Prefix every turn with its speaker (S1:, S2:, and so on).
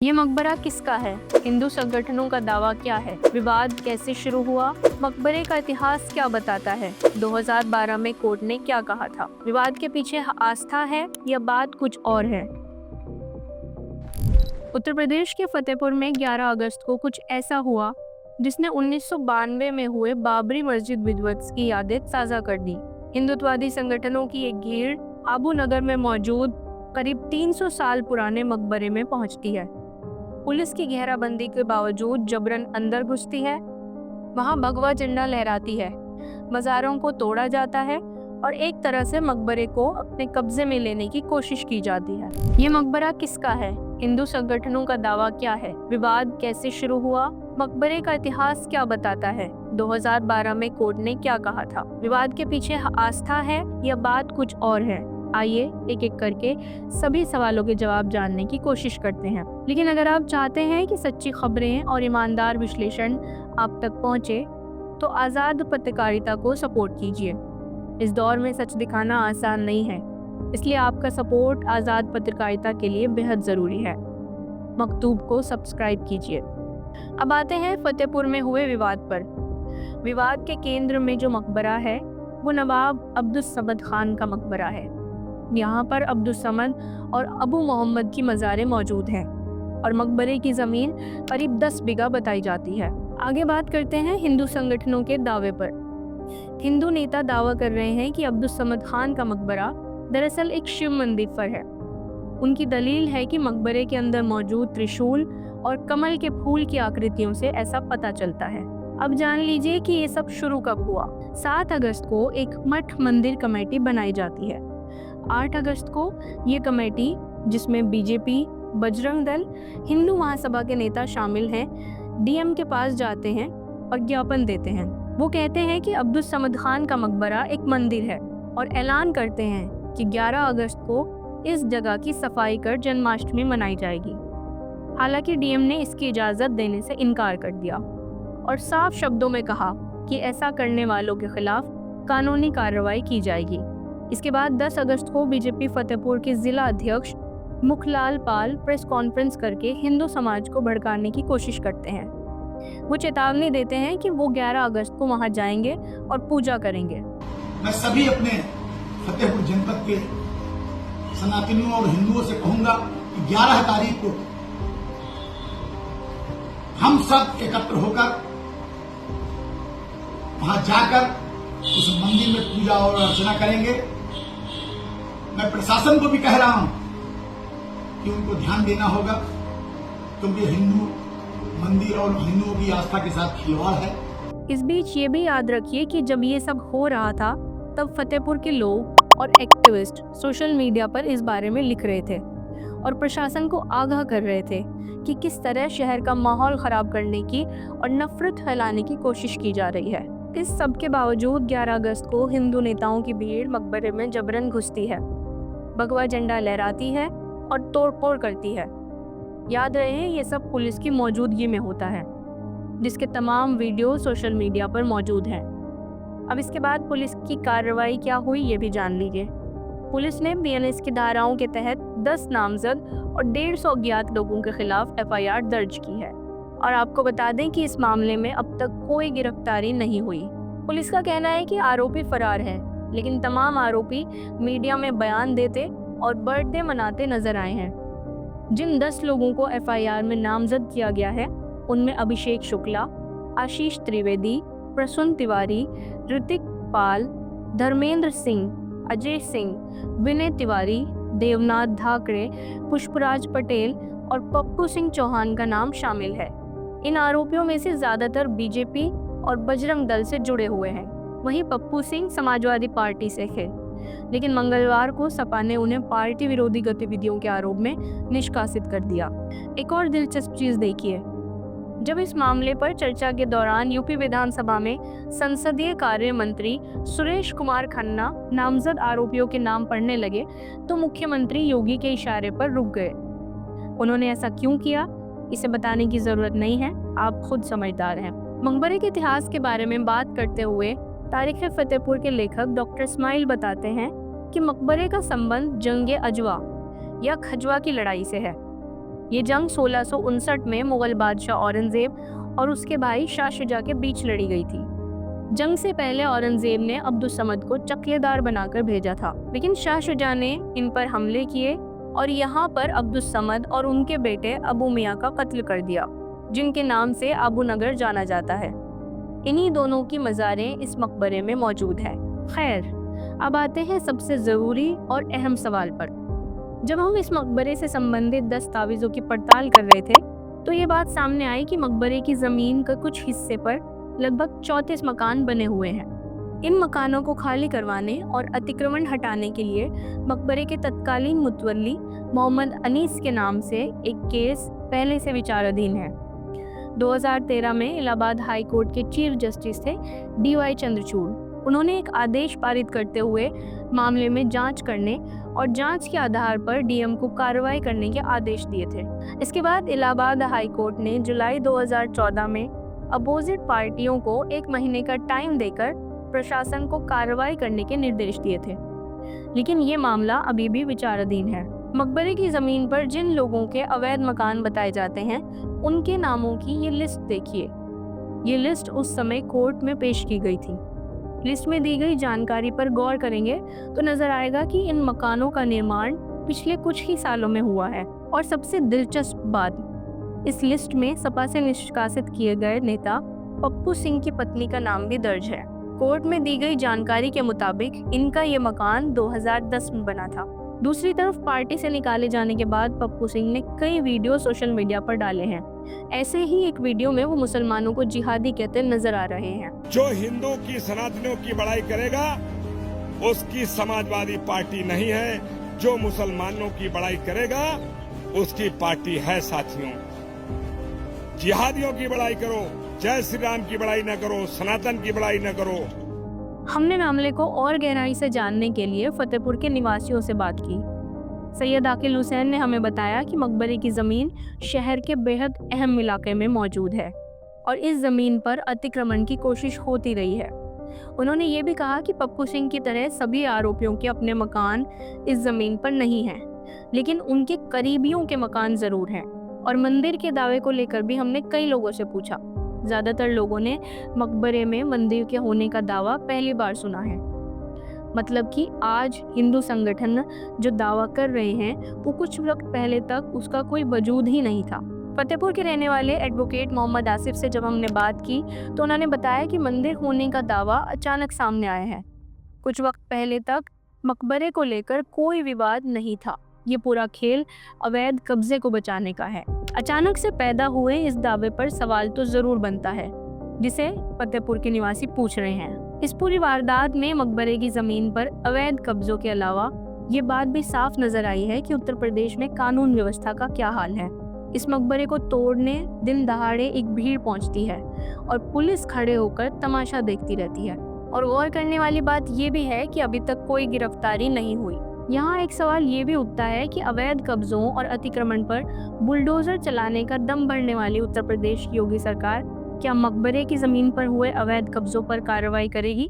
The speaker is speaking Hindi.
S1: ये मकबरा किसका है? हिंदू संगठनों का दावा क्या है? विवाद कैसे शुरू हुआ? मकबरे का इतिहास क्या बताता है? 2012 में कोर्ट ने क्या कहा था? विवाद के पीछे आस्था है या बात कुछ और है? उत्तर प्रदेश के फतेहपुर में 11 अगस्त को कुछ ऐसा हुआ जिसने 1992 में हुए बाबरी मस्जिद विध्वंस की यादें ताज़ा कर दी। हिंदुत्ववादी संगठनों की एक भीड़ आबू नगर में मौजूद करीब 300 साल पुराने मकबरे में पहुंचती है। पुलिस की घेराबंदी के बावजूद जबरन अंदर घुसती है। वहां भगवा झंडा लहराती है, मज़ारों को तोड़ा जाता है और एक तरह से मकबरे को अपने कब्जे में लेने की कोशिश की जाती है। ये मकबरा किसका है? हिंदू संगठनों का दावा क्या है? विवाद कैसे शुरू हुआ? मकबरे का इतिहास क्या बताता है? 2012 में कोर्ट ने क्या कहा था? विवाद के पीछे आस्था है या बात कुछ और है? आइए एक एक करके सभी सवालों के जवाब जानने की कोशिश करते हैं। लेकिन अगर आप चाहते हैं कि सच्ची खबरें और ईमानदार विश्लेषण आप तक पहुंचे, तो आज़ाद पत्रकारिता को सपोर्ट कीजिए। इस दौर में सच दिखाना आसान नहीं है, इसलिए आपका सपोर्ट आज़ाद पत्रकारिता के लिए बेहद ज़रूरी है। मकतूब को सब्सक्राइब कीजिए। अब आते हैं फतेहपुर में हुए विवाद पर। विवाद के केंद्र में जो मकबरा है वो नवाब अब्दुस समद खान का मकबरा है। यहाँ पर अब्दुस समद और अबू मोहम्मद की मज़ारें मौजूद हैं और मकबरे की ज़मीन करीब 10 बीघा बताई जाती है। आगे बात करते हैं हिंदू संगठनों के दावे पर। हिंदू नेता दावा कर रहे हैं कि अब्दुस समद खान का मकबरा दरअसल एक शिव मंदिर पर है। उनकी दलील है कि मकबरे के अंदर मौजूद त्रिशूल और कमल के फूल की आकृतियों से ऐसा पता चलता है। अब जान लीजिए कि ये सब शुरू कब हुआ। 7 अगस्त को एक मठ मंदिर कमेटी बनाई जाती है। 8 अगस्त को ये कमेटी, जिसमें बीजेपी, बजरंग दल, हिंदू महासभा के नेता शामिल हैं, डीएम के पास जाते हैं और ज्ञापन देते हैं। वो कहते हैं कि अब्दुस समद खान का मकबरा एक मंदिर है और ऐलान करते हैं कि 11 अगस्त को इस जगह की सफाई कर जन्माष्टमी मनाई जाएगी। हालांकि डीएम ने इसकी इजाज़त देने से इनकार कर दिया और साफ शब्दों में कहा कि ऐसा करने वालों के खिलाफ कानूनी कार्रवाई की जाएगी। इसके बाद 10 अगस्त को बीजेपी फतेहपुर के जिला अध्यक्ष मुखलाल पाल प्रेस कॉन्फ्रेंस करके हिंदू समाज को भड़काने की कोशिश करते हैं। वो चेतावनी देते हैं कि वो 11 अगस्त को वहां जाएंगे और पूजा करेंगे।
S2: मैं सभी अपने फतेहपुर जनपद के सनातनियों और हिंदुओं से कहूंगा कि 11 तारीख को हम सब एकत्र होकर वहां जाकर उस मंदिर में पूजा और अर्चना करेंगे। मैं प्रशासन को भी कह रहा हूं कि उनको ध्यान देना होगा, क्योंकि हिंदू मंदिर और हिंदुओं की आस्था के साथ खिलवाड़ है।
S1: इस बीच ये भी याद रखिए कि जब ये सब हो रहा था तब फतेहपुर के लोग और एक्टिविस्ट सोशल मीडिया पर इस बारे में लिख रहे थे और प्रशासन को आगाह कर रहे थे कि किस तरह शहर का माहौल खराब करने की और नफरत फैलाने की कोशिश की जा रही है। इस सब के बावजूद 11 अगस्त को हिंदू नेताओं की भीड़ मकबरे में जबरन घुसती है, भगवा झंडा लहराती है और तोड़फोड़ करती है। याद रहे ये सब पुलिस की मौजूदगी में होता है, जिसके तमाम वीडियो सोशल मीडिया पर मौजूद हैं। अब इसके बाद पुलिस की कार्रवाई क्या हुई ये भी जान लीजिए। पुलिस ने बीएनएस की धाराओं के तहत 10 नामजद और 150 अज्ञात लोगों के खिलाफ एफआईआर दर्ज की है और आपको बता दें कि इस मामले में अब तक कोई गिरफ्तारी नहीं हुई। पुलिस का कहना है कि आरोपी फरार है, लेकिन तमाम आरोपी मीडिया में बयान देते और बर्थडे मनाते नजर आए हैं। जिन 10 लोगों को एफआईआर में नामजद किया गया है उनमें अभिषेक शुक्ला, आशीष त्रिवेदी, प्रसून तिवारी, ऋतिक पाल, धर्मेंद्र सिंह, अजय सिंह, विनय तिवारी, देवनाथ धाकड़े, पुष्पराज पटेल और पप्पू सिंह चौहान का नाम शामिल है। इन आरोपियों में से ज़्यादातर बीजेपी और बजरंग दल से जुड़े हुए हैं। वहीं पप्पू सिंह समाजवादी पार्टी से थे, लेकिन मंगलवार को सपा ने उन्हें पार्टी विरोधी गतिविधियों के आरोप में निष्कासित कर दिया। एक और दिलचस्प चीज़ देखिए, जब इस मामले पर चर्चा के दौरान यूपी विधानसभा में संसदीय कार्य मंत्री सुरेश कुमार खन्ना नामजद आरोपियों के नाम पढ़ने लगे तो मुख्यमंत्री योगी के इशारे पर रुक गए। उन्होंने ऐसा क्यों किया इसे बताने की जरूरत नहीं है, आप खुद समझदार हैं। मकबरे के इतिहास के बारे में बात करते हुए तारीख फतेहपुर के लेखक डॉक्टर इस्माइल बताते हैं कि मकबरे का संबंध जंगे अजवा या खजवा की लड़ाई से है। ये जंग 1659 में मुगल बादशाह औरंगजेब और उसके भाई शाह शुजा के बीच लड़ी गई थी। जंग से पहले औरंगजेब ने अब्दुस्समद को चकलेदार बनाकर भेजा था, लेकिन शाह शुजा ने इन पर हमले किए और यहाँ पर अब्दुस्समद और उनके बेटे अबू मियाँ का कत्ल कर दिया, जिनके नाम से अबू नगर जाना जाता है। इन्हीं दोनों की मज़ारें इस मकबरे में मौजूद है। खैर, अब आते हैं सबसे ज़रूरी और अहम सवाल पर। जब हम इस मकबरे से संबंधित दस्तावेजों की पड़ताल कर रहे थे, तो ये बात सामने आई कि मकबरे की ज़मीन के कुछ हिस्से पर लगभग 34 मकान बने हुए हैं। इन मकानों को खाली करवाने और अतिक्रमण हटाने के लिए मकबरे के तत्कालीन मुतवल्ली मोहम्मद अनीस के नाम से एक केस पहले से विचाराधीन है। 2013 में इलाहाबाद हाई कोर्ट के चीफ जस्टिस थे DY चंद्रचूड़। उन्होंने एक आदेश पारित करते हुए मामले में जांच करने और जांच के आधार पर DM को कार्रवाई करने के आदेश दिए थे। इसके बाद इलाहाबाद हाई कोर्ट ने जुलाई 2014 में अपोजिट पार्टियों को 1 महीने का टाइम देकर प्रशासन को कार्रवाई करने के निर्देश दिए थे, लेकिन ये मामला अभी भी विचाराधीन है। मकबरे की ज़मीन पर जिन लोगों के अवैध मकान बताए जाते हैं, उनके नामों की ये लिस्ट देखिए। ये लिस्ट उस समय कोर्ट में पेश की गई थी। लिस्ट में दी गई जानकारी पर गौर करेंगे तो नजर आएगा कि इन मकानों का निर्माण पिछले कुछ ही सालों में हुआ है। और सबसे दिलचस्प बात, इस लिस्ट में सपा से निष्कासित किए गए नेता पप्पू सिंह की पत्नी का नाम भी दर्ज है। कोर्ट में दी गई जानकारी के मुताबिक इनका ये मकान 2010 में बना था। दूसरी तरफ पार्टी से निकाले जाने के बाद पप्पू सिंह ने कई वीडियो सोशल मीडिया पर डाले हैं। ऐसे ही एक वीडियो में वो मुसलमानों को जिहादी कहते नजर आ रहे हैं।
S3: जो हिंदू की सनातनियों की बड़ाई करेगा उसकी समाजवादी पार्टी नहीं है, जो मुसलमानों की बड़ाई करेगा उसकी पार्टी है। साथियों, जिहादियों की बड़ाई करो, जय श्री राम की बड़ाई न करो, सनातन की बड़ाई न करो।
S1: हमने मामले को और गहराई से जानने के लिए फतेहपुर के निवासियों से बात की। सैयद आकिल हुसैन ने हमें बताया कि मकबरे की ज़मीन शहर के बेहद अहम इलाके में मौजूद है और इस ज़मीन पर अतिक्रमण की कोशिश होती रही है। उन्होंने ये भी कहा कि पप्पू सिंह की तरह सभी आरोपियों के अपने मकान इस ज़मीन पर नहीं हैं, लेकिन उनके करीबियों के मकान ज़रूर हैं। और मंदिर के दावे को लेकर भी हमने कई लोगों से पूछा। ज़्यादातर लोगों ने मकबरे में मंदिर के होने का दावा पहली बार सुना है। मतलब कि आज हिंदू संगठन जो दावा कर रहे हैं वो कुछ वक्त पहले तक उसका कोई वजूद ही नहीं था। फतेहपुर के रहने वाले एडवोकेट मोहम्मद आसिफ से जब हमने बात की तो उन्होंने बताया कि मंदिर होने का दावा अचानक सामने आया है। कुछ वक्त पहले तक मकबरे को लेकर कोई विवाद नहीं था। ये पूरा खेल अवैध कब्जे को बचाने का है। अचानक से पैदा हुए इस दावे पर सवाल तो जरूर बनता है, जिसे फतेहपुर के निवासी पूछ रहे हैं। इस पूरी वारदात में मकबरे की जमीन पर अवैध कब्जों के अलावा ये बात भी साफ नजर आई है कि उत्तर प्रदेश में कानून व्यवस्था का क्या हाल है। इस मकबरे को तोड़ने दिन दहाड़े एक भीड़ पहुंचती है और पुलिस खड़े होकर तमाशा देखती रहती है। और गौर करने वाली बात ये भी है कि अभी तक कोई गिरफ्तारी नहीं हुई। यहाँ एक सवाल ये भी उठता है कि अवैध कब्जों और अतिक्रमण पर बुलडोजर चलाने का दम भरने वाली उत्तर प्रदेश की योगी सरकार क्या मकबरे की जमीन पर हुए अवैध कब्जों पर कार्रवाई करेगी?